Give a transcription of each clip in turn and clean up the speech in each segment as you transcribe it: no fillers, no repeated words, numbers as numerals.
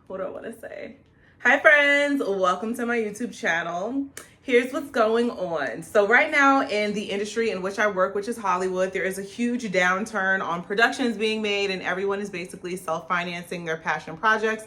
What do I want to say? Hi friends, welcome to my YouTube channel. Here's what's going on. So right now in the industry in which I work, which is Hollywood, there is a huge downturn on productions being made, and everyone is basically self-financing their passion projects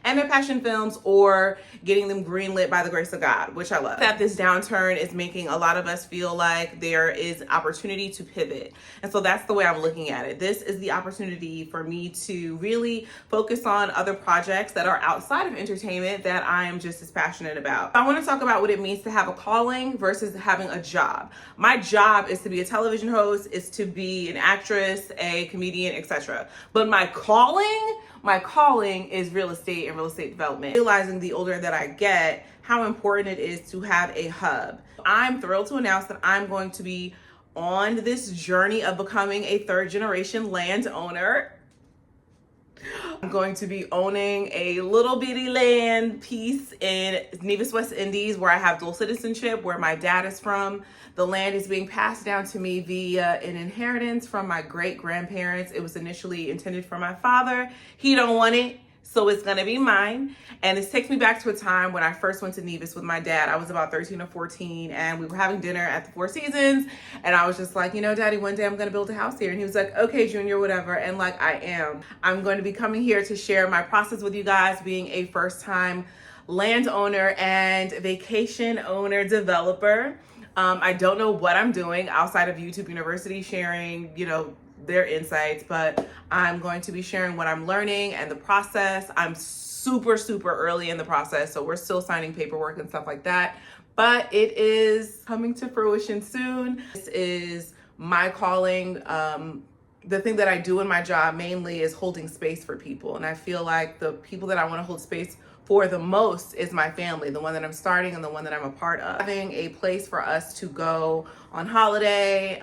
and their passion films, or getting them greenlit by the grace of God, which I love. That this downturn is making a lot of us feel like there is opportunity to pivot. And so that's the way I'm looking at it. This is the opportunity for me to really focus on other projects that are outside of entertainment that I am just as passionate about. I want to talk about what it means to have a calling versus having a job. My job is to be a television host, is to be an actress, a comedian, etc. But my calling is real estate and real estate development. Realizing the older that I get, how important it is to have a hub. I'm thrilled to announce that I'm going to be on this journey of becoming a third generation landowner. I'm going to be owning a little bitty land piece in Nevis, West Indies, where I have dual citizenship, where my dad is from. The land is being passed down to me via an inheritance from my great grandparents. It was initially intended for my father. He don't want it, so it's gonna be mine. And this takes me back to a time when I first went to Nevis with my dad. I was about 13 or 14, and we were having dinner at the Four Seasons. And I was just like, you know, Daddy, one day I'm gonna build a house here. And he was like, okay, Junior, whatever. And like, I am. I'm going to be coming here to share my process with you guys, being a first-time landowner and vacation owner developer. I don't know what I'm doing outside of YouTube University, sharing, you know, their insights, but I'm going to be sharing what I'm learning and the process. I'm super early in the process, so we're still signing paperwork and stuff like that, but it is coming to fruition soon. This is my calling. The thing that I do in my job mainly is holding space for people, and I feel like the people that I want to hold space for the most is my family, the one that I'm starting and the one that I'm a part of. Having a place for us to go on holiday,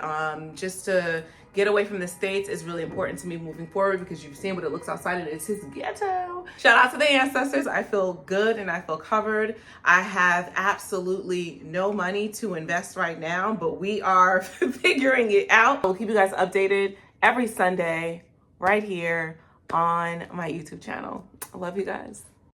just to get away from the States, is really important to me moving forward, because you've seen what it looks outside and it's his ghetto. Shout out to the ancestors. I feel good and I feel covered. I have absolutely no money to invest right now, but we are figuring it out. I'll keep you guys updated every Sunday right here on my YouTube channel. I love you guys.